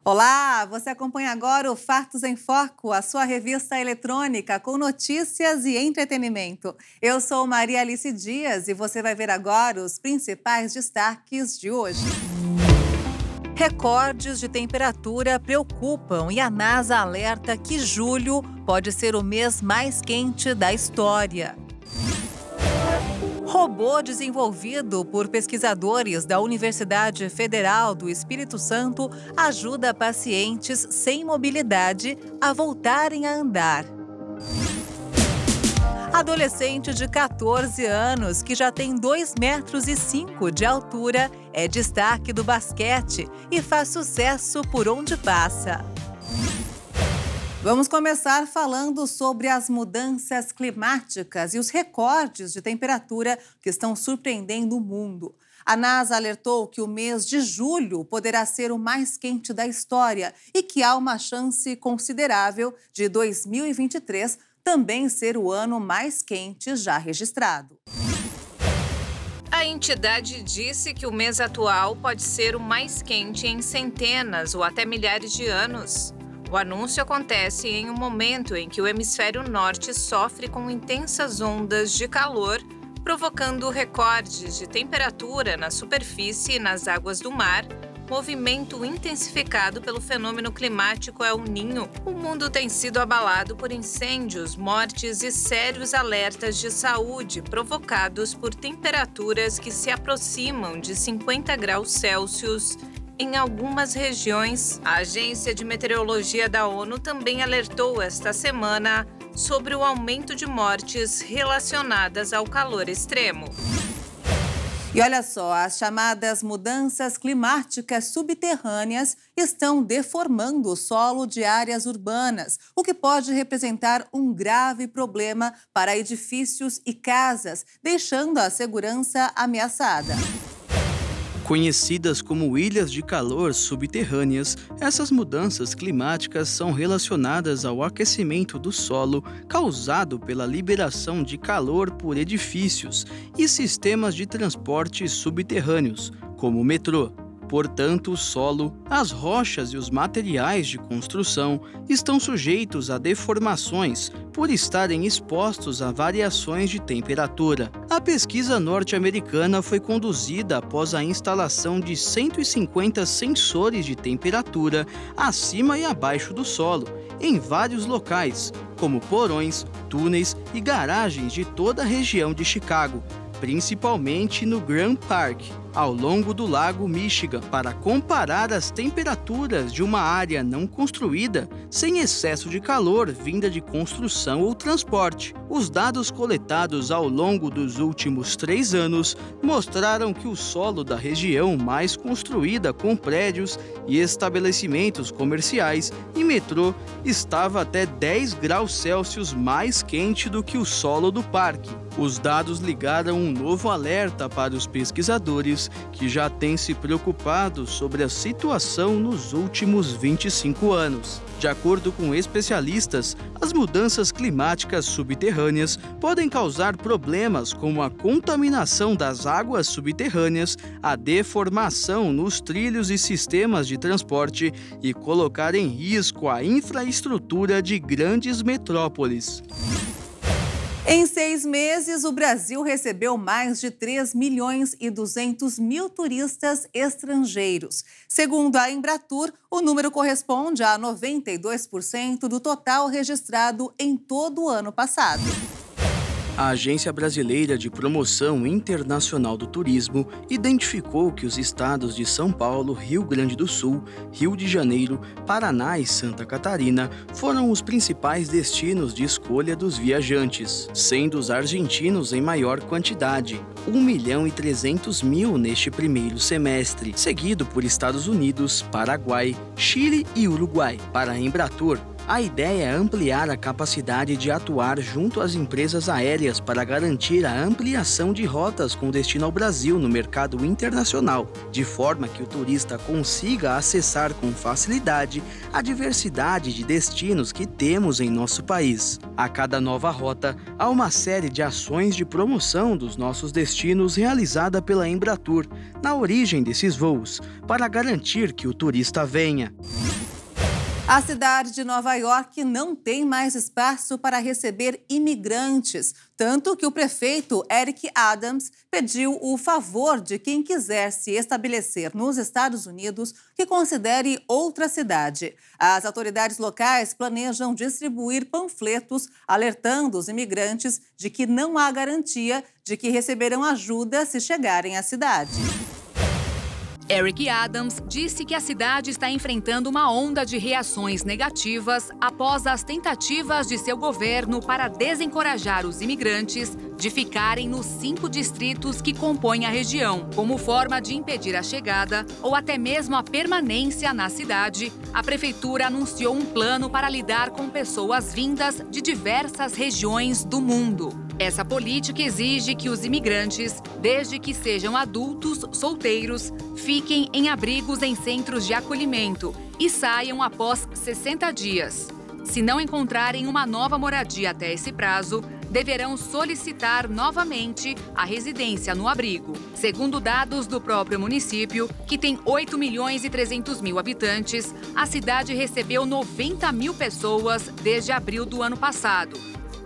Olá, você acompanha agora o Fatos em Foco, a sua revista eletrônica com notícias e entretenimento. Eu sou Maria Alice Dias e você vai ver agora os principais destaques de hoje. Recordes de temperatura preocupam e a NASA alerta que julho pode ser o mês mais quente da história. Robô desenvolvido por pesquisadores da Universidade Federal do Espírito Santo ajuda pacientes sem mobilidade a voltarem a andar. Adolescente de 14 anos, que já tem 2,5 metros de altura, é destaque do basquete e faz sucesso por onde passa. Vamos começar falando sobre as mudanças climáticas e os recordes de temperatura que estão surpreendendo o mundo. A NASA alertou que o mês de julho poderá ser o mais quente da história e que há uma chance considerável de 2023 também ser o ano mais quente já registrado. A entidade disse que o mês atual pode ser o mais quente em centenas ou até milhares de anos. O anúncio acontece em um momento em que o hemisfério norte sofre com intensas ondas de calor, provocando recordes de temperatura na superfície e nas águas do mar, movimento intensificado pelo fenômeno climático El Niño. O mundo tem sido abalado por incêndios, mortes e sérios alertas de saúde provocados por temperaturas que se aproximam de 50 graus Celsius. Em algumas regiões, a Agência de Meteorologia da ONU também alertou esta semana sobre o aumento de mortes relacionadas ao calor extremo. E olha só, as chamadas mudanças climáticas subterrâneas estão deformando o solo de áreas urbanas, o que pode representar um grave problema para edifícios e casas, deixando a segurança ameaçada. Conhecidas como ilhas de calor subterrâneas, essas mudanças climáticas são relacionadas ao aquecimento do solo causado pela liberação de calor por edifícios e sistemas de transporte subterrâneos, como o metrô. Portanto, o solo, as rochas e os materiais de construção estão sujeitos a deformações por estarem expostos a variações de temperatura. A pesquisa norte-americana foi conduzida após a instalação de 150 sensores de temperatura acima e abaixo do solo, em vários locais, como porões, túneis e garagens de toda a região de Chicago, principalmente no Grand Park, ao longo do Lago Michigan, para comparar as temperaturas de uma área não construída sem excesso de calor vinda de construção ou transporte. Os dados coletados ao longo dos últimos 3 anos mostraram que o solo da região mais construída com prédios e estabelecimentos comerciais e metrô estava até 10 graus Celsius mais quente do que o solo do parque. Os dados ligaram um novo alerta para os pesquisadores que já têm se preocupado sobre a situação nos últimos 25 anos. De acordo com especialistas, as mudanças climáticas subterrâneas podem causar problemas como a contaminação das águas subterrâneas, a deformação nos trilhos e sistemas de transporte e colocar em risco a infraestrutura de grandes metrópoles. Em 6 meses, o Brasil recebeu mais de 3.200.000 turistas estrangeiros. Segundo a Embratur, o número corresponde a 92% do total registrado em todo o ano passado. A Agência Brasileira de Promoção Internacional do Turismo identificou que os estados de São Paulo, Rio Grande do Sul, Rio de Janeiro, Paraná e Santa Catarina foram os principais destinos de escolha dos viajantes, sendo os argentinos em maior quantidade, 1.300.000 neste primeiro semestre, seguido por Estados Unidos, Paraguai, Chile e Uruguai. Para a Embratur, A ideia é ampliar a capacidade de atuar junto às empresas aéreas para garantir a ampliação de rotas com destino ao Brasil no mercado internacional, de forma que o turista consiga acessar com facilidade a diversidade de destinos que temos em nosso país. A cada nova rota, há uma série de ações de promoção dos nossos destinos realizada pela Embratur na origem desses voos, para garantir que o turista venha. A cidade de Nova York não tem mais espaço para receber imigrantes, tanto que o prefeito Eric Adams pediu o favor de quem quiser se estabelecer nos Estados Unidos que considere outra cidade. As autoridades locais planejam distribuir panfletos alertando os imigrantes de que não há garantia de que receberão ajuda se chegarem à cidade. Eric Adams disse que a cidade está enfrentando uma onda de reações negativas após as tentativas de seu governo para desencorajar os imigrantes de ficarem nos 5 distritos que compõem a região. Como forma de impedir a chegada ou até mesmo a permanência na cidade, a prefeitura anunciou um plano para lidar com pessoas vindas de diversas regiões do mundo. Essa política exige que os imigrantes, desde que sejam adultos solteiros, fiquem em abrigos em centros de acolhimento e saiam após 60 dias. Se não encontrarem uma nova moradia até esse prazo, deverão solicitar novamente a residência no abrigo. Segundo dados do próprio município, que tem 8.300.000 habitantes, a cidade recebeu 90.000 pessoas desde abril do ano passado.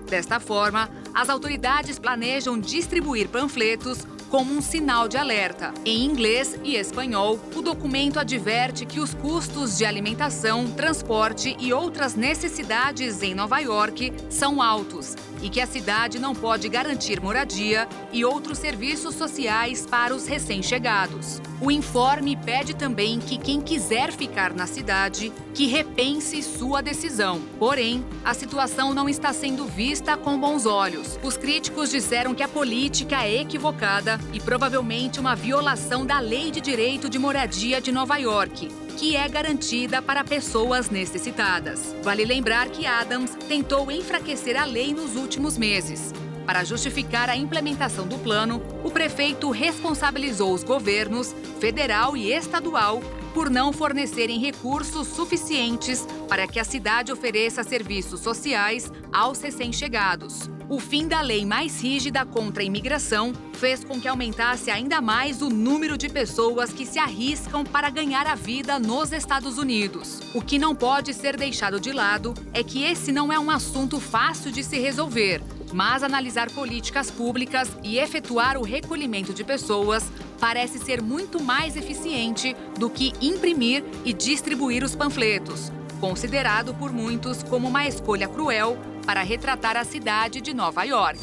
Desta forma, as autoridades planejam distribuir panfletos como um sinal de alerta. Em inglês e espanhol, o documento adverte que os custos de alimentação, transporte e outras necessidades em Nova York são altos e que a cidade não pode garantir moradia e outros serviços sociais para os recém-chegados. O informe pede também que quem quiser ficar na cidade, que repense sua decisão. Porém, a situação não está sendo vista com bons olhos. Os críticos disseram que a política é equivocada e provavelmente uma violação da Lei de Direito de Moradia de Nova York, que é garantida para pessoas necessitadas. Vale lembrar que Adams tentou enfraquecer a lei nos últimos meses. Para justificar a implementação do plano, o prefeito responsabilizou os governos federal e estadual por não fornecerem recursos suficientes para que a cidade ofereça serviços sociais aos recém-chegados. O fim da lei mais rígida contra a imigração fez com que aumentasse ainda mais o número de pessoas que se arriscam para ganhar a vida nos Estados Unidos. O que não pode ser deixado de lado é que esse não é um assunto fácil de se resolver, mas analisar políticas públicas e efetuar o recolhimento de pessoas parece ser muito mais eficiente do que imprimir e distribuir os panfletos, considerado por muitos como uma escolha cruel para retratar a cidade de Nova York.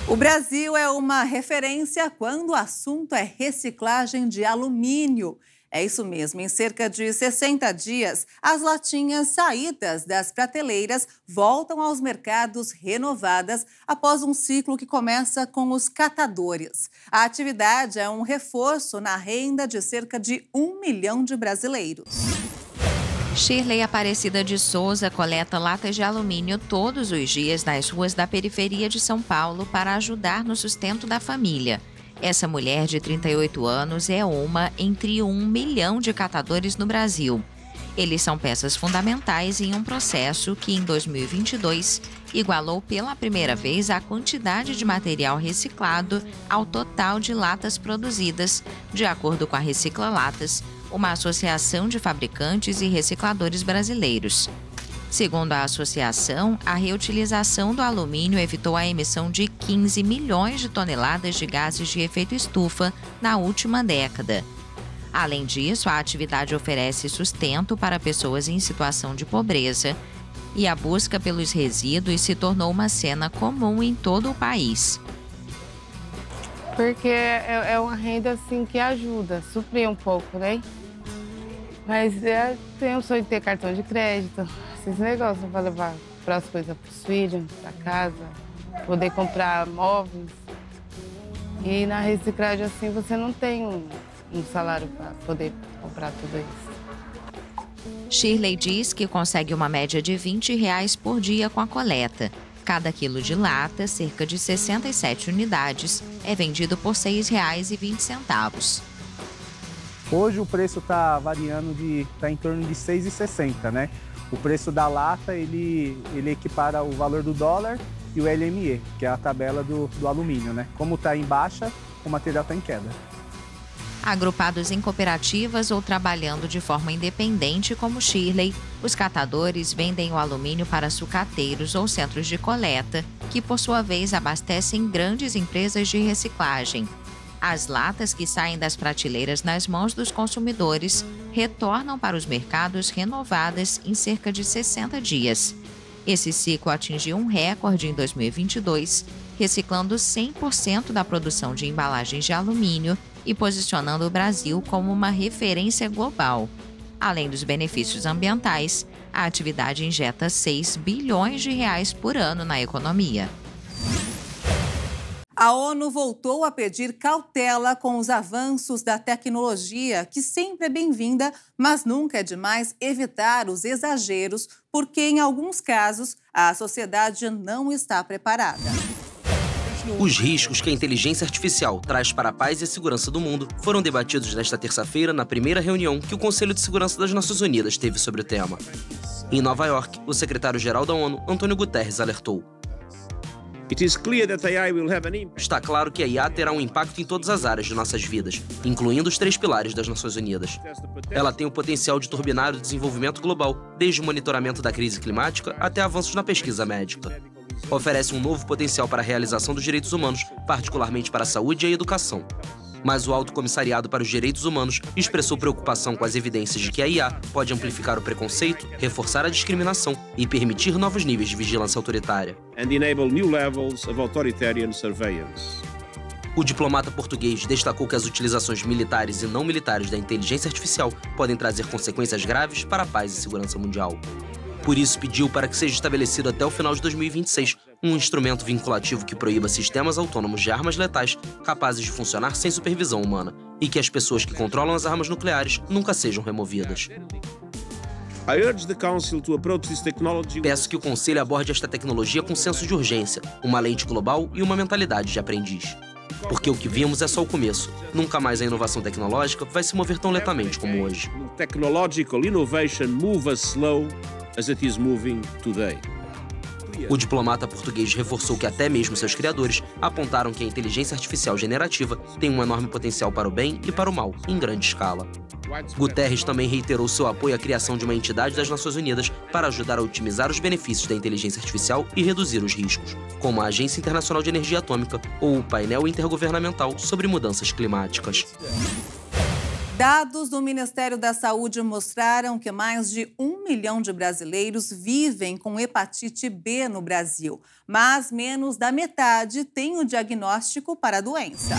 O Brasil é uma referência quando o assunto é reciclagem de alumínio. É isso mesmo, em cerca de 60 dias, as latinhas saídas das prateleiras voltam aos mercados renovadas após um ciclo que começa com os catadores. A atividade é um reforço na renda de cerca de 1 milhão de brasileiros. Shirley Aparecida de Souza coleta latas de alumínio todos os dias nas ruas da periferia de São Paulo para ajudar no sustento da família. Essa mulher de 38 anos é uma entre 1 milhão de catadores no Brasil. Eles são peças fundamentais em um processo que, em 2022, igualou pela primeira vez a quantidade de material reciclado ao total de latas produzidas, de acordo com a Recicla Latas, uma associação de fabricantes e recicladores brasileiros. Segundo a associação, a reutilização do alumínio evitou a emissão de 15 milhões de toneladas de gases de efeito estufa na última década. Além disso, a atividade oferece sustento para pessoas em situação de pobreza e a busca pelos resíduos se tornou uma cena comum em todo o país. Porque é uma renda assim que ajuda, suprir um pouco, né? Mas eu tenho o sonho de ter cartão de crédito, esses negócios para levar para as coisas para os filhos, para casa, poder comprar móveis. E na reciclagem assim você não tem um salário para poder comprar tudo isso. Shirley diz que consegue uma média de R$ 20 por dia com a coleta. Cada quilo de lata, cerca de 67 unidades, é vendido por R$ 6,20. Hoje o preço está variando, está em torno de R$ 6,60, né? O preço da lata, ele equipara o valor do dólar e o LME, que é a tabela do alumínio, né? Como está em baixa, o material está em queda. Agrupados em cooperativas ou trabalhando de forma independente, como Shirley, os catadores vendem o alumínio para sucateiros ou centros de coleta, que por sua vez abastecem grandes empresas de reciclagem. As latas que saem das prateleiras nas mãos dos consumidores retornam para os mercados renovadas em cerca de 60 dias. Esse ciclo atingiu um recorde em 2022, reciclando 100% da produção de embalagens de alumínio e posicionando o Brasil como uma referência global. Além dos benefícios ambientais, a atividade injeta R$ 6 bilhões por ano na economia. A ONU voltou a pedir cautela com os avanços da tecnologia, que sempre é bem-vinda, mas nunca é demais evitar os exageros, porque, em alguns casos, a sociedade não está preparada. Os riscos que a inteligência artificial traz para a paz e a segurança do mundo foram debatidos nesta terça-feira na primeira reunião que o Conselho de Segurança das Nações Unidas teve sobre o tema. Em Nova York, o secretário-geral da ONU, Antônio Guterres, alertou: está claro que a IA terá um impacto em todas as áreas de nossas vidas, incluindo os 3 pilares das Nações Unidas. Ela tem o potencial de turbinar o desenvolvimento global, desde o monitoramento da crise climática até avanços na pesquisa médica. Oferece um novo potencial para a realização dos direitos humanos, particularmente para a saúde e a educação. Mas o Alto Comissariado para os Direitos Humanos expressou preocupação com as evidências de que a IA pode amplificar o preconceito, reforçar a discriminação e permitir novos níveis de vigilância autoritária. O diplomata português destacou que as utilizações militares e não militares da inteligência artificial podem trazer consequências graves para a paz e segurança mundial. Por isso, pediu para que seja estabelecido até o final de 2026 um instrumento vinculativo que proíba sistemas autônomos de armas letais capazes de funcionar sem supervisão humana e que as pessoas que controlam as armas nucleares nunca sejam removidas. Peço que o Conselho aborde esta tecnologia com senso de urgência, uma lente global e uma mentalidade de aprendiz. Porque o que vimos é só o começo. Nunca mais a inovação tecnológica vai se mover tão lentamente como hoje. O diplomata português reforçou que até mesmo seus criadores apontaram que a inteligência artificial generativa tem um enorme potencial para o bem e para o mal, em grande escala. Guterres também reiterou seu apoio à criação de uma entidade das Nações Unidas para ajudar a otimizar os benefícios da inteligência artificial e reduzir os riscos, como a Agência Internacional de Energia Atômica ou o Painel Intergovernamental sobre Mudanças Climáticas. Dados do Ministério da Saúde mostraram que mais de 1 milhão de brasileiros vivem com hepatite B no Brasil, mas menos da metade tem o diagnóstico para a doença.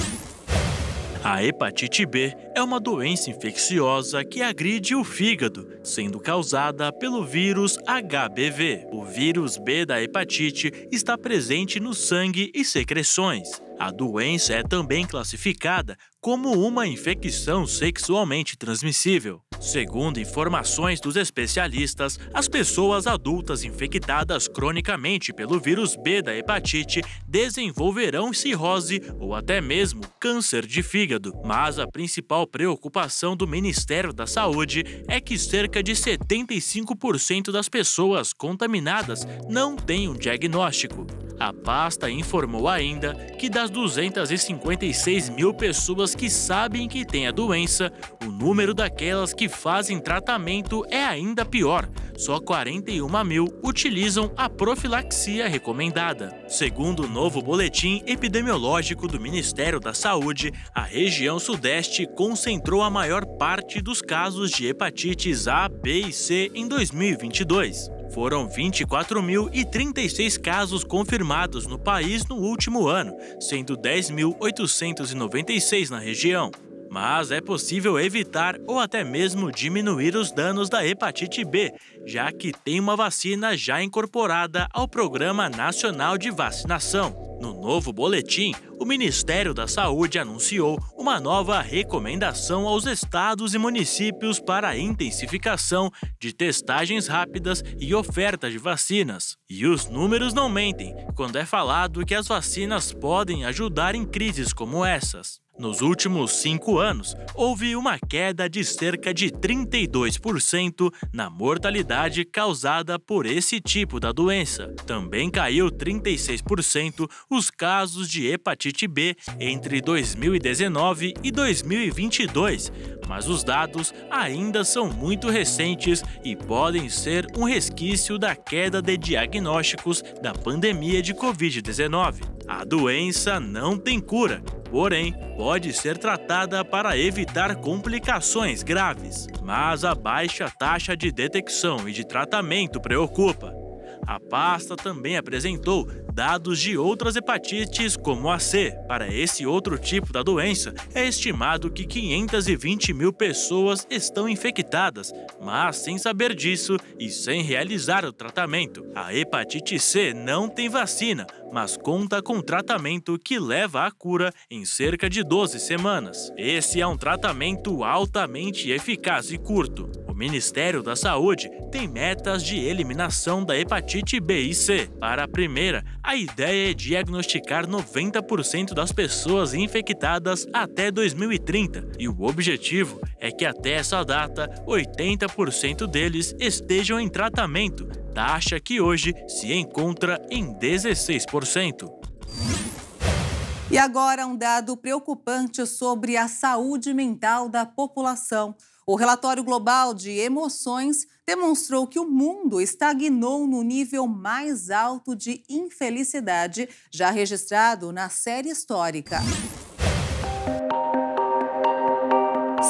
A hepatite B é uma doença infecciosa que agride o fígado, sendo causada pelo vírus HBV. O vírus B da hepatite está presente no sangue e secreções. A doença é também classificada como uma infecção sexualmente transmissível. Segundo informações dos especialistas, as pessoas adultas infectadas cronicamente pelo vírus B da hepatite desenvolverão cirrose ou até mesmo câncer de fígado. Mas a principal preocupação do Ministério da Saúde é que cerca de 75% das pessoas contaminadas não têm um diagnóstico. A pasta informou ainda que das 256 mil pessoas que sabem que têm a doença, o número daquelas que fazem tratamento é ainda pior. Só 41 mil utilizam a profilaxia recomendada. Segundo o novo boletim epidemiológico do Ministério da Saúde, a região sudeste concentrou a maior parte dos casos de hepatites A, B e C em 2022. Foram 24.036 casos confirmados no país no último ano, sendo 10.896 na região. mas é possível evitar ou até mesmo diminuir os danos da hepatite B, já que tem uma vacina já incorporada ao Programa Nacional de Vacinação. No novo boletim, o Ministério da Saúde anunciou uma nova recomendação aos estados e municípios para a intensificação de testagens rápidas e oferta de vacinas. E os números não mentem quando é falado que as vacinas podem ajudar em crises como essas. Nos últimos 5 anos, houve uma queda de cerca de 32% na mortalidade causada por esse tipo da doença. Também caiu 36% os casos de hepatite B entre 2019 e 2022, mas os dados ainda são muito recentes e podem ser um resquício da queda de diagnósticos da pandemia de Covid-19. A doença não tem cura, porém, pode ser tratada para evitar complicações graves. Mas a baixa taxa de detecção e de tratamento preocupa. A pasta também apresentou dados de outras hepatites, como a C. Para esse outro tipo da doença, é estimado que 520 mil pessoas estão infectadas, mas sem saber disso e sem realizar o tratamento. A hepatite C não tem vacina, mas conta com tratamento que leva à cura em cerca de 12 semanas. Esse é um tratamento altamente eficaz e curto. O Ministério da Saúde tem metas de eliminação da hepatite B e C. Para a primeira, a ideia é diagnosticar 90% das pessoas infectadas até 2030, e o objetivo é que até essa data, 80% deles estejam em tratamento, taxa que hoje se encontra em 16%. E agora um dado preocupante sobre a saúde mental da população. O relatório global de emoções demonstrou que o mundo estagnou no nível mais alto de infelicidade já registrado na série histórica.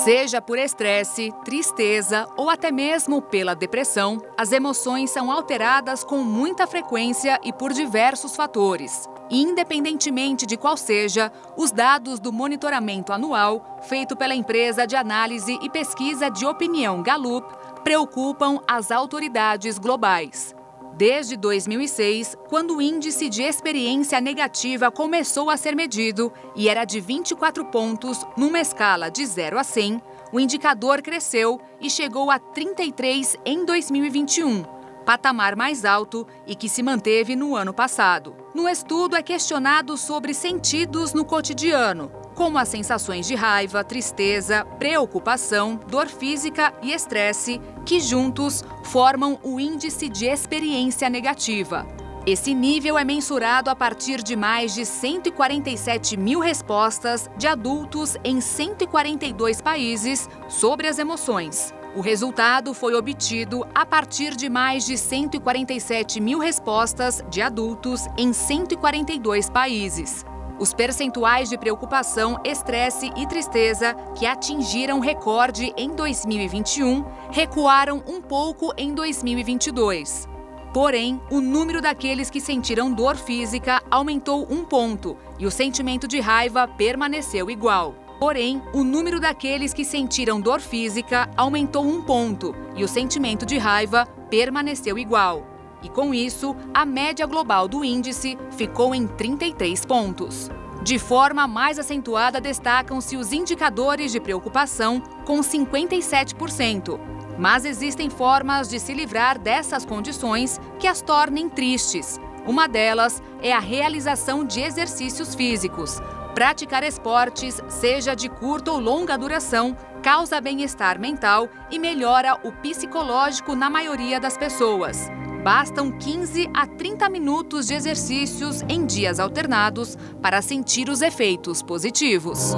Seja por estresse, tristeza ou até mesmo pela depressão, as emoções são alteradas com muita frequência e por diversos fatores. Independentemente de qual seja, os dados do monitoramento anual, feito pela empresa de análise e pesquisa de opinião Gallup, preocupam as autoridades globais. Desde 2006, quando o índice de experiência negativa começou a ser medido e era de 24 pontos numa escala de 0 a 100, o indicador cresceu e chegou a 33 em 2021, patamar mais alto e que se manteve no ano passado. No estudo é questionado sobre sentidos no cotidiano, como as sensações de raiva, tristeza, preocupação, dor física e estresse, que juntos formam o índice de experiência negativa. Esse nível é mensurado a partir de mais de 147 mil respostas de adultos em 142 países sobre as emoções. O resultado foi obtido a partir de mais de 147 mil respostas de adultos em 142 países. Os percentuais de preocupação, estresse e tristeza, que atingiram recorde em 2021, recuaram um pouco em 2022. Porém, o número daqueles que sentiram dor física aumentou 1 ponto e o sentimento de raiva permaneceu igual. Porém, o número daqueles que sentiram dor física aumentou 1 ponto e o sentimento de raiva permaneceu igual. E com isso, a média global do índice ficou em 33 pontos. De forma mais acentuada, destacam-se os indicadores de preocupação, com 57%. Mas existem formas de se livrar dessas condições que as tornem tristes. Uma delas é a realização de exercícios físicos. Praticar esportes, seja de curta ou longa duração, causa bem-estar mental e melhora o psicológico na maioria das pessoas. Bastam 15 a 30 minutos de exercícios em dias alternados para sentir os efeitos positivos.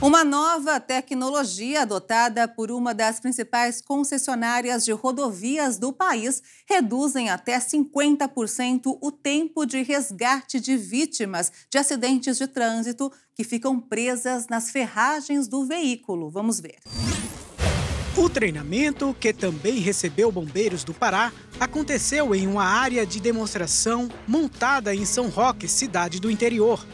Uma nova tecnologia adotada por uma das principais concessionárias de rodovias do país reduzem até 50% o tempo de resgate de vítimas de acidentes de trânsito que ficam presas nas ferragens do veículo. Vamos ver. O treinamento, que também recebeu bombeiros do Pará, aconteceu em uma área de demonstração montada em São Roque, cidade do interior.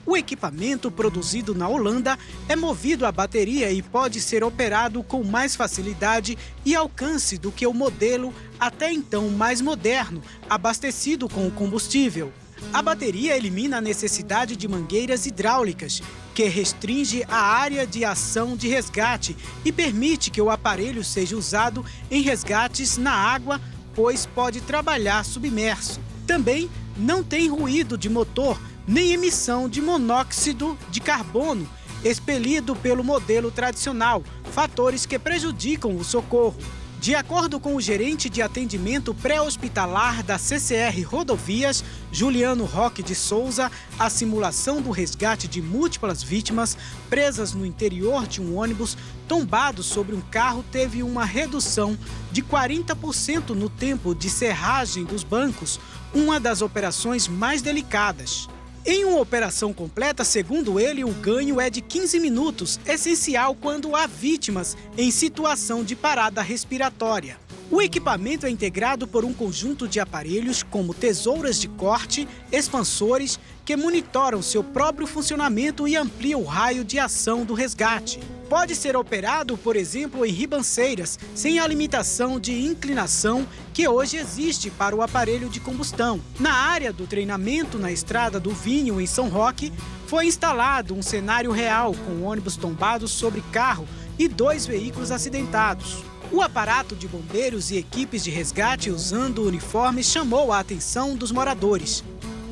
O equipamento, produzido na Holanda, é movido a bateria e pode ser operado com mais facilidade e alcance do que o modelo até então mais moderno, abastecido com o combustível. A bateria elimina a necessidade de mangueiras hidráulicas, que restringe a área de ação de resgate e permite que o aparelho seja usado em resgates na água, pois pode trabalhar submerso. Também não tem ruído de motor, nem emissão de monóxido de carbono, expelido pelo modelo tradicional, fatores que prejudicam o socorro. De acordo com o gerente de atendimento pré-hospitalar da CCR Rodovias, Juliano Roque de Souza, a simulação do resgate de múltiplas vítimas presas no interior de um ônibus tombado sobre um carro teve uma redução de 40% no tempo de serragem dos bancos, uma das operações mais delicadas. Em uma operação completa, segundo ele, o ganho é de 15 minutos, essencial quando há vítimas em situação de parada respiratória. O equipamento é integrado por um conjunto de aparelhos como tesouras de corte, expansores, que monitoram seu próprio funcionamento e ampliam o raio de ação do resgate. Pode ser operado, por exemplo, em ribanceiras, sem a limitação de inclinação que hoje existe para o aparelho de combustão. Na área do treinamento, na Estrada do Vinho, em São Roque, foi instalado um cenário real com ônibus tombados sobre carro e 2 veículos acidentados. O aparato de bombeiros e equipes de resgate usando uniformes chamou a atenção dos moradores.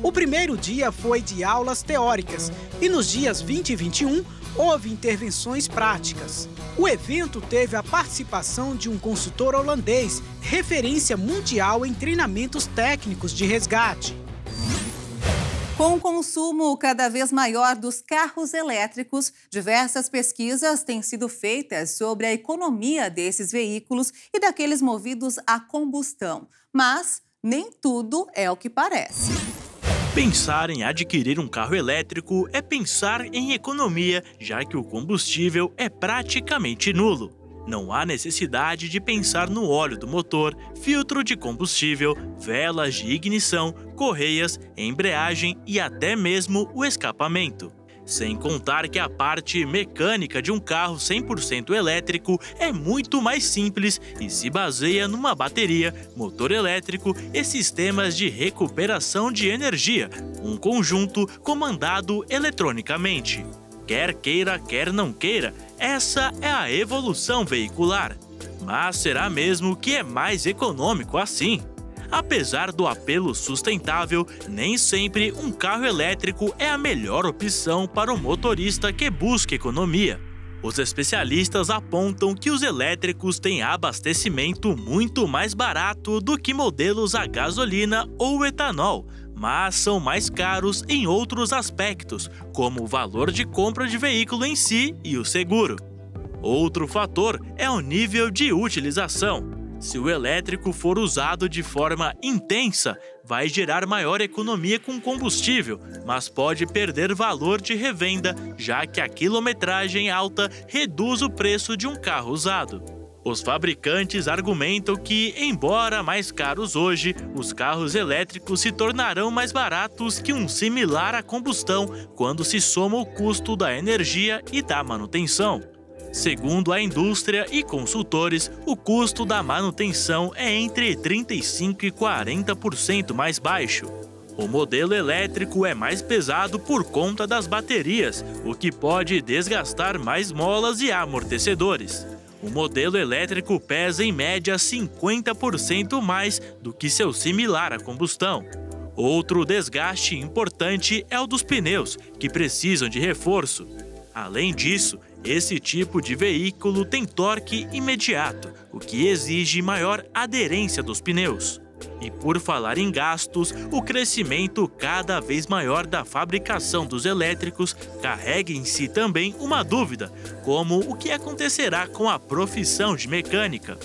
O primeiro dia foi de aulas teóricas e nos dias 20 e 21 houve intervenções práticas. O evento teve a participação de um consultor holandês, referência mundial em treinamentos técnicos de resgate. Com o consumo cada vez maior dos carros elétricos, diversas pesquisas têm sido feitas sobre a economia desses veículos e daqueles movidos a combustão. Mas nem tudo é o que parece. Pensar em adquirir um carro elétrico é pensar em economia, já que o combustível é praticamente nulo. Não há necessidade de pensar no óleo do motor, filtro de combustível, velas de ignição, correias, embreagem e até mesmo o escapamento. Sem contar que a parte mecânica de um carro 100% elétrico é muito mais simples e se baseia numa bateria, motor elétrico e sistemas de recuperação de energia, um conjunto comandado eletronicamente. Quer queira, quer não queira, essa é a evolução veicular. Mas será mesmo que é mais econômico assim? Apesar do apelo sustentável, nem sempre um carro elétrico é a melhor opção para o motorista que busca economia. Os especialistas apontam que os elétricos têm abastecimento muito mais barato do que modelos a gasolina ou etanol, mas são mais caros em outros aspectos, como o valor de compra de veículo em si e o seguro. Outro fator é o nível de utilização. Se o elétrico for usado de forma intensa, vai gerar maior economia com combustível, mas pode perder valor de revenda, já que a quilometragem alta reduz o preço de um carro usado. Os fabricantes argumentam que, embora mais caros hoje, os carros elétricos se tornarão mais baratos que um similar a combustão quando se soma o custo da energia e da manutenção. Segundo a indústria e consultores, o custo da manutenção é entre 35% e 40% mais baixo. O modelo elétrico é mais pesado por conta das baterias, o que pode desgastar mais molas e amortecedores. O modelo elétrico pesa em média 50% mais do que seu similar a combustão. Outro desgaste importante é o dos pneus, que precisam de reforço. Além disso, esse tipo de veículo tem torque imediato, o que exige maior aderência dos pneus. E por falar em gastos, o crescimento cada vez maior da fabricação dos elétricos carrega em si também uma dúvida, como o que acontecerá com a profissão de mecânica.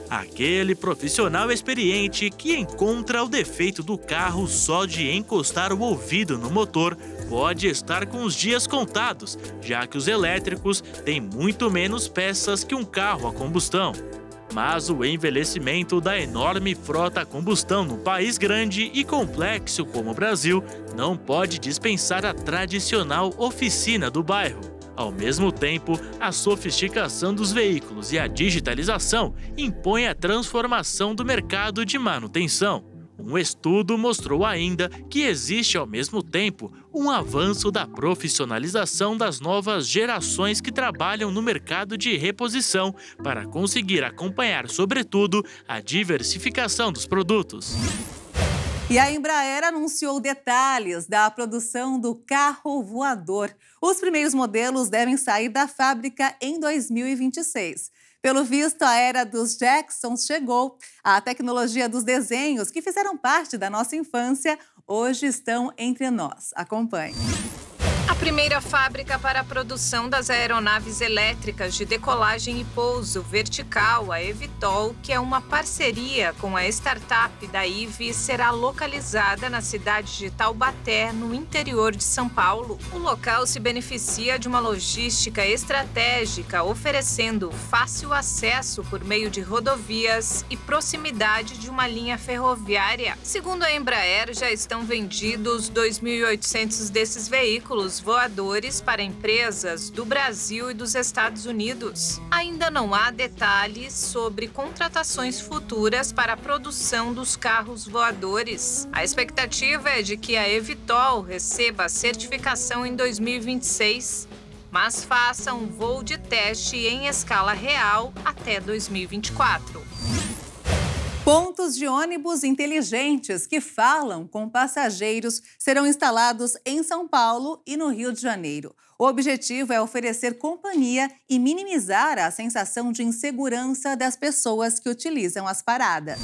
Aquele profissional experiente que encontra o defeito do carro só de encostar o ouvido no motor pode estar com os dias contados, já que os elétricos têm muito menos peças que um carro a combustão. Mas o envelhecimento da enorme frota a combustão num país grande e complexo como o Brasil não pode dispensar a tradicional oficina do bairro. Ao mesmo tempo, a sofisticação dos veículos e a digitalização impõem a transformação do mercado de manutenção. Um estudo mostrou ainda que existe, ao mesmo tempo, um avanço da profissionalização das novas gerações que trabalham no mercado de reposição para conseguir acompanhar, sobretudo, a diversificação dos produtos. E a Embraer anunciou detalhes da produção do carro voador. Os primeiros modelos devem sair da fábrica em 2026. Pelo visto, a era dos Jacksons chegou. A tecnologia dos desenhos, que fizeram parte da nossa infância, hoje estão entre nós. Acompanhe. A primeira fábrica para a produção das aeronaves elétricas de decolagem e pouso vertical, a eVTOL, que é uma parceria com a startup da IVE, será localizada na cidade de Taubaté, no interior de São Paulo. O local se beneficia de uma logística estratégica, oferecendo fácil acesso por meio de rodovias e proximidade de uma linha ferroviária. Segundo a Embraer, já estão vendidos 2.800 desses veículos voadores para empresas do Brasil e dos Estados Unidos. Ainda não há detalhes sobre contratações futuras para a produção dos carros voadores. A expectativa é de que a eVTOL receba a certificação em 2026, mas faça um voo de teste em escala real até 2024. Pontos de ônibus inteligentes que falam com passageiros serão instalados em São Paulo e no Rio de Janeiro. O objetivo é oferecer companhia e minimizar a sensação de insegurança das pessoas que utilizam as paradas.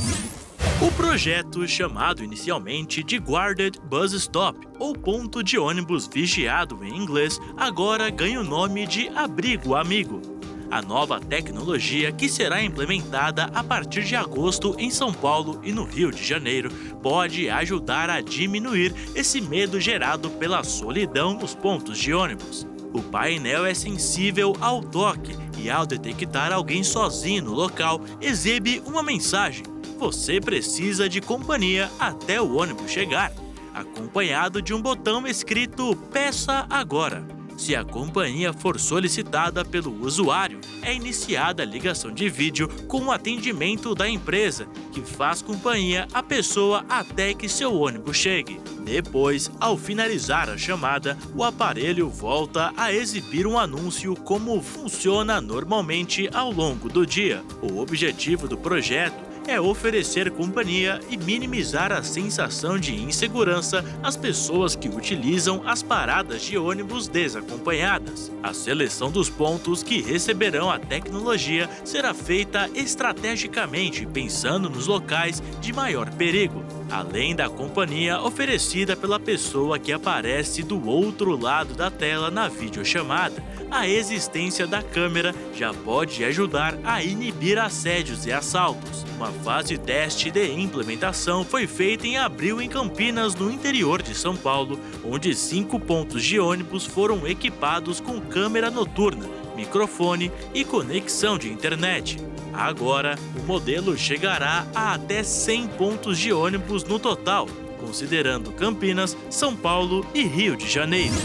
O projeto, chamado inicialmente de Guarded Bus Stop, ou ponto de ônibus vigiado em inglês, agora ganha o nome de Abrigo Amigo. A nova tecnologia, que será implementada a partir de agosto em São Paulo e no Rio de Janeiro, pode ajudar a diminuir esse medo gerado pela solidão nos pontos de ônibus. O painel é sensível ao toque e, ao detectar alguém sozinho no local, exibe uma mensagem: "Você precisa de companhia até o ônibus chegar", acompanhado de um botão escrito "Peça agora". Se a companhia for solicitada pelo usuário, é iniciada a ligação de vídeo com o atendimento da empresa, que faz companhia à pessoa até que seu ônibus chegue. Depois, ao finalizar a chamada, o aparelho volta a exibir um anúncio como funciona normalmente ao longo do dia. O objetivo do projeto é oferecer companhia e minimizar a sensação de insegurança às pessoas que utilizam as paradas de ônibus desacompanhadas. A seleção dos pontos que receberão a tecnologia será feita estrategicamente, pensando nos locais de maior perigo, além da companhia oferecida pela pessoa que aparece do outro lado da tela na videochamada. A existência da câmera já pode ajudar a inibir assédios e assaltos. Uma fase teste de implementação foi feita em abril em Campinas, no interior de São Paulo, onde 5 pontos de ônibus foram equipados com câmera noturna, microfone e conexão de internet. Agora, o modelo chegará a até 100 pontos de ônibus no total, considerando Campinas, São Paulo e Rio de Janeiro.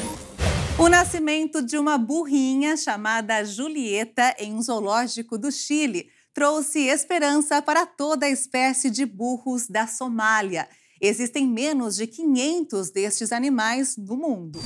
O nascimento de uma burrinha chamada Julieta em um zoológico do Chile trouxe esperança para toda a espécie de burros da Somália. Existem menos de 500 destes animais no mundo.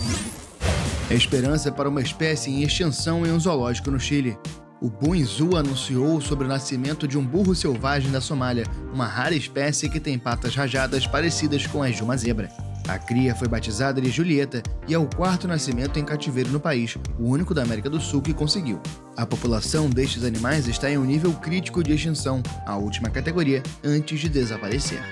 A esperança é para uma espécie em extinção em um zoológico no Chile. O Bunzu anunciou sobre o nascimento de um burro selvagem da Somália, uma rara espécie que tem patas rajadas parecidas com as de uma zebra. A cria foi batizada de Julieta e é o 4º nascimento em cativeiro no país, o único da América do Sul que conseguiu. A população destes animais está em um nível crítico de extinção, a última categoria, antes de desaparecer.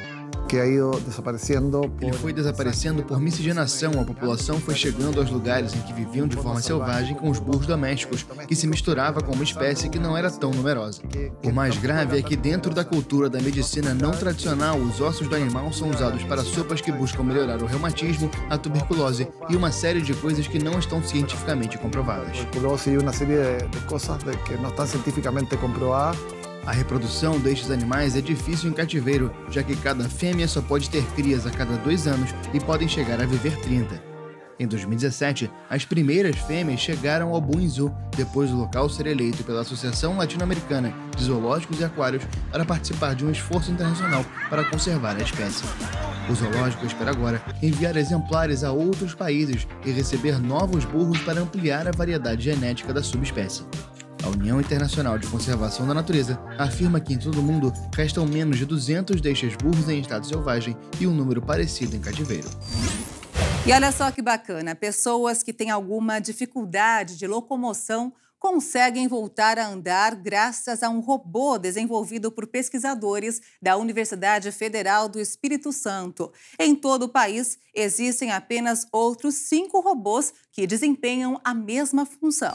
que ha ido desaparecendo. Ele foi desaparecendo por miscigenação. A população foi chegando aos lugares em que viviam de forma selvagem com os burros domésticos, que se misturava com uma espécie que não era tão numerosa. O mais grave é que dentro da cultura da medicina não tradicional, os ossos do animal são usados para sopas que buscam melhorar o reumatismo, a tuberculose e uma série de coisas que não estão cientificamente comprovadas. Tuberculose e uma série de coisas que não estão cientificamente comprovadas. A reprodução destes animais é difícil em cativeiro, já que cada fêmea só pode ter crias a cada 2 anos e podem chegar a viver 30. Em 2017, as primeiras fêmeas chegaram ao Buinzu, depois do local ser eleito pela Associação Latino-Americana de Zoológicos e Aquários para participar de um esforço internacional para conservar a espécie. O zoológico espera agora enviar exemplares a outros países e receber novos burros para ampliar a variedade genética da subespécie. A União Internacional de Conservação da Natureza afirma que em todo o mundo restam menos de 200 destes burros em estado selvagem e um número parecido em cativeiro. E olha só que bacana, pessoas que têm alguma dificuldade de locomoção conseguem voltar a andar graças a um robô desenvolvido por pesquisadores da Universidade Federal do Espírito Santo. Em todo o país, existem apenas outros 5 robôs que desempenham a mesma função.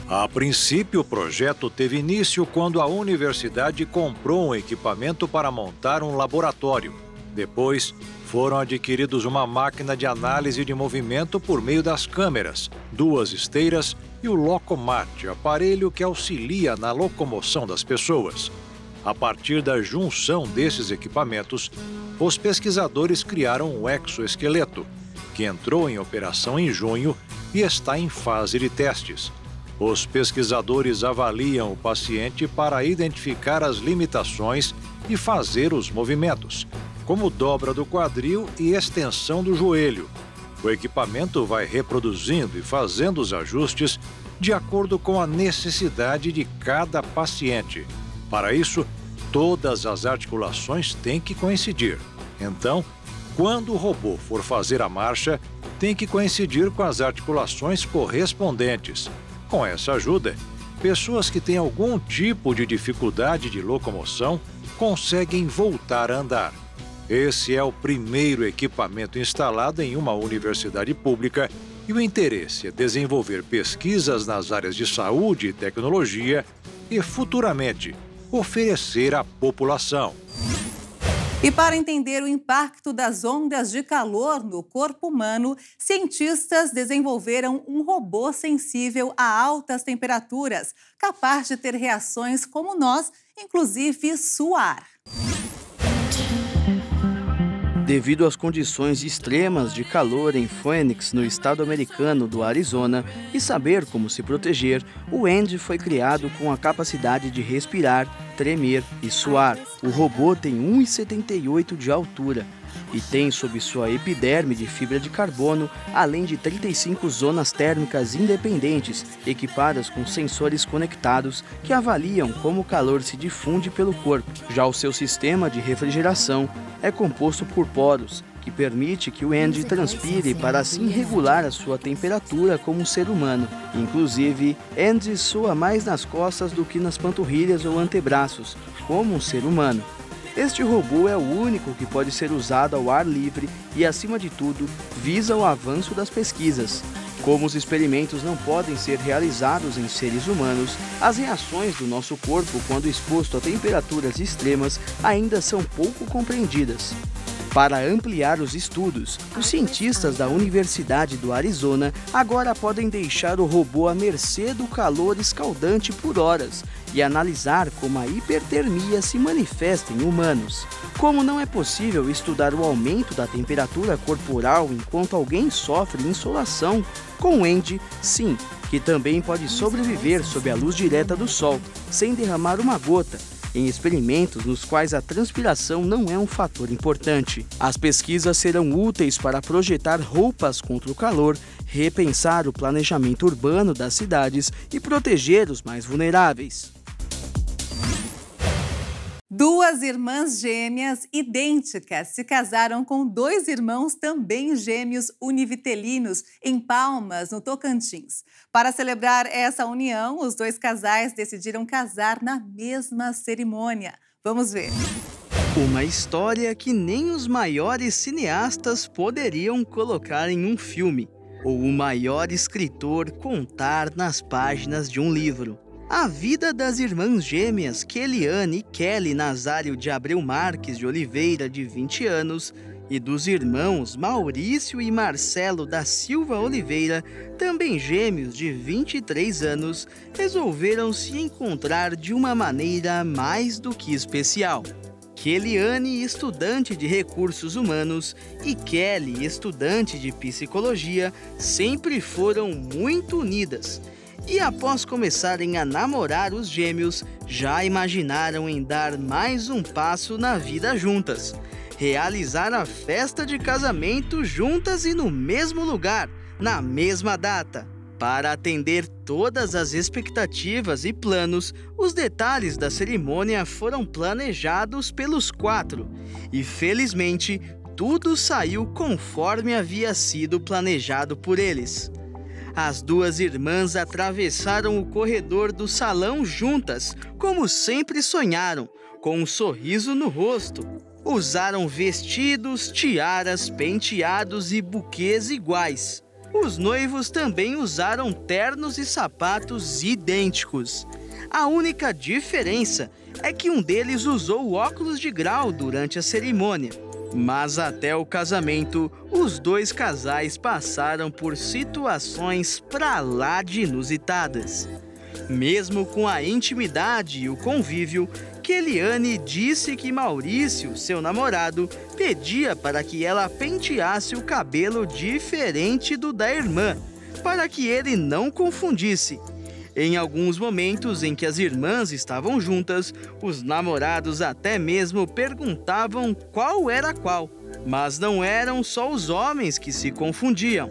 A princípio, o projeto teve início quando a universidade comprou um equipamento para montar um laboratório. Depois, foram adquiridos uma máquina de análise de movimento por meio das câmeras, 2 esteiras e o Locomart, aparelho que auxilia na locomoção das pessoas. A partir da junção desses equipamentos, os pesquisadores criaram um exoesqueleto, que entrou em operação em junho e está em fase de testes. Os pesquisadores avaliam o paciente para identificar as limitações e fazer os movimentos, como dobra do quadril e extensão do joelho. O equipamento vai reproduzindo e fazendo os ajustes de acordo com a necessidade de cada paciente. Para isso, todas as articulações têm que coincidir. Então, quando o robô for fazer a marcha, tem que coincidir com as articulações correspondentes. Com essa ajuda, pessoas que têm algum tipo de dificuldade de locomoção conseguem voltar a andar. Esse é o primeiro equipamento instalado em uma universidade pública e o interesse é desenvolver pesquisas nas áreas de saúde e tecnologia e, futuramente, oferecer à população. E para entender o impacto das ondas de calor no corpo humano, cientistas desenvolveram um robô sensível a altas temperaturas, capaz de ter reações como nós, inclusive suar. Devido às condições extremas de calor em Phoenix, no estado americano do Arizona, e saber como se proteger, o Andy foi criado com a capacidade de respirar, tremer e suar. O robô tem 1,78 m de altura e tem sob sua epiderme de fibra de carbono, além de 35 zonas térmicas independentes, equipadas com sensores conectados que avaliam como o calor se difunde pelo corpo. Já o seu sistema de refrigeração é composto por poros, que permite que o Andy transpire para assim regular a sua temperatura como um ser humano. Inclusive, Andy sua mais nas costas do que nas panturrilhas ou antebraços, como um ser humano. Este robô é o único que pode ser usado ao ar livre e, acima de tudo, visa o avanço das pesquisas. Como os experimentos não podem ser realizados em seres humanos, as reações do nosso corpo quando exposto a temperaturas extremas ainda são pouco compreendidas. Para ampliar os estudos, os cientistas da Universidade do Arizona agora podem deixar o robô à mercê do calor escaldante por horas e analisar como a hipertermia se manifesta em humanos. Como não é possível estudar o aumento da temperatura corporal enquanto alguém sofre insolação, com o Andy, sim, que também pode sobreviver sob a luz direta do sol, sem derramar uma gota, em experimentos nos quais a transpiração não é um fator importante. As pesquisas serão úteis para projetar roupas contra o calor, repensar o planejamento urbano das cidades e proteger os mais vulneráveis. 2 irmãs gêmeas idênticas se casaram com 2 irmãos também gêmeos univitelinos em Palmas, no Tocantins. Para celebrar essa união, os 2 casais decidiram casar na mesma cerimônia. Vamos ver. Uma história que nem os maiores cineastas poderiam colocar em um filme, ou o maior escritor contar nas páginas de um livro. A vida das irmãs gêmeas Keliane e Kelly Nazário de Abreu Marques de Oliveira, de 20 anos, e dos irmãos Maurício e Marcelo da Silva Oliveira, também gêmeos de 23 anos, resolveram se encontrar de uma maneira mais do que especial. Keliane, estudante de recursos humanos, e Kelly, estudante de psicologia, sempre foram muito unidas. E após começarem a namorar, os gêmeos já imaginaram em dar mais um passo na vida juntas. Realizar a festa de casamento juntas e no mesmo lugar, na mesma data. Para atender todas as expectativas e planos, os detalhes da cerimônia foram planejados pelos 4 e, felizmente, tudo saiu conforme havia sido planejado por eles. As duas irmãs atravessaram o corredor do salão juntas, como sempre sonharam, com um sorriso no rosto. Usaram vestidos, tiaras, penteados e buquês iguais. Os noivos também usaram ternos e sapatos idênticos. A única diferença é que um deles usou óculos de grau durante a cerimônia. Mas até o casamento, os dois casais passaram por situações pra lá de inusitadas. Mesmo com a intimidade e o convívio, Keliane disse que Maurício, seu namorado, pedia para que ela penteasse o cabelo diferente do da irmã, para que ele não confundisse. Em alguns momentos em que as irmãs estavam juntas, os namorados até mesmo perguntavam qual era qual, mas não eram só os homens que se confundiam.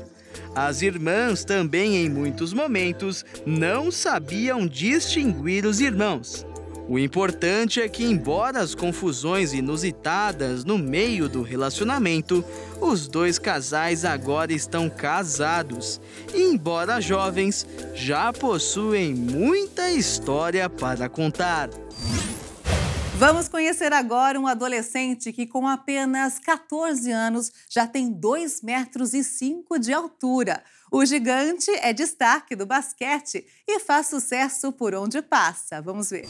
As irmãs também, em muitos momentos, não sabiam distinguir os irmãos. O importante é que, embora as confusões inusitadas no meio do relacionamento, os dois casais agora estão casados e, embora jovens, já possuem muita história para contar. Vamos conhecer agora um adolescente que, com apenas 14 anos, já tem 2,5 metros de altura. O gigante é destaque do basquete e faz sucesso por onde passa. Vamos ver.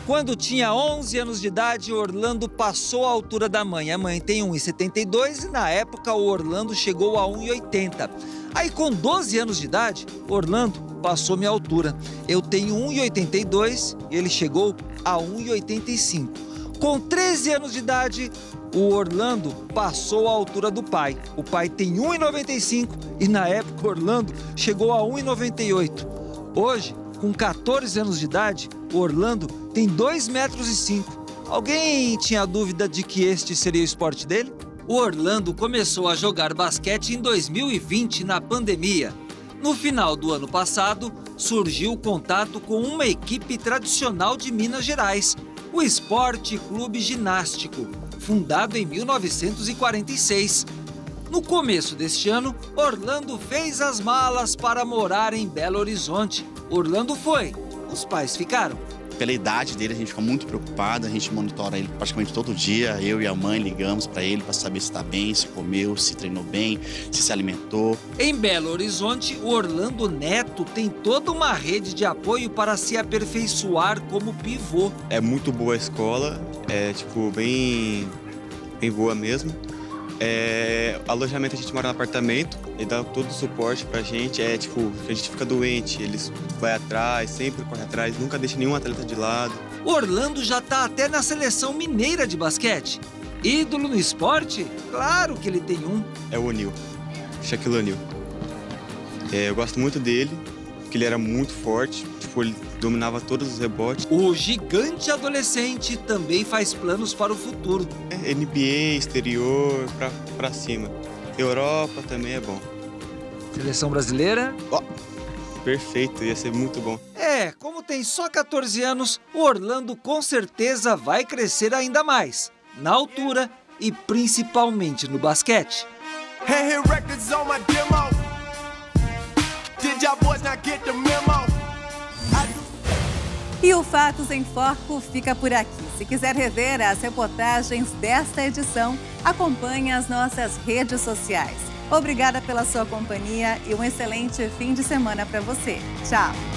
Quando tinha 11 anos de idade, Orlando passou a altura da mãe. A mãe tem 1,72 e, na época, o Orlando chegou a 1,80. Aí, com 12 anos de idade, Orlando passou minha altura. Eu tenho 1,82 e ele chegou a 1,85. Com 13 anos de idade, o Orlando passou a altura do pai. O pai tem 1,95 e, na época, Orlando chegou a 1,98. Hoje, com 14 anos de idade, o Orlando tem 2,5 metros. Alguém tinha dúvida de que este seria o esporte dele? O Orlando começou a jogar basquete em 2020, na pandemia. No final do ano passado, surgiu o contato com uma equipe tradicional de Minas Gerais, o Esporte Clube Ginástico, fundado em 1946. No começo deste ano, Orlando fez as malas para morar em Belo Horizonte. Orlando foi, os pais ficaram. Pela idade dele, a gente fica muito preocupado, a gente monitora ele praticamente todo dia. Eu e a mãe ligamos para ele para saber se está bem, se comeu, se treinou bem, se alimentou. Em Belo Horizonte, o Orlando Neto tem toda uma rede de apoio para se aperfeiçoar como pivô. É muito boa a escola, bem boa mesmo. Alojamento, a gente mora no apartamento, ele dá todo o suporte pra gente, a gente fica doente, eles vai atrás, sempre corre atrás, nunca deixa nenhum atleta de lado. O Orlando já tá até na seleção mineira de basquete. Ídolo no esporte? Claro que ele tem um. É o O'Neal, Shaquille O'Neal. Eu gosto muito dele, porque ele era muito forte, ele dominava todos os rebotes. O gigante adolescente também faz planos para o futuro. NBA, exterior, pra cima. Europa também é bom. Seleção brasileira? Perfeito, ia ser muito bom. Como tem só 14 anos, o Orlando com certeza vai crescer ainda mais, na altura e principalmente no basquete. E o Fatos em Foco fica por aqui. Se quiser rever as reportagens desta edição, acompanhe as nossas redes sociais. Obrigada pela sua companhia e um excelente fim de semana para você. Tchau!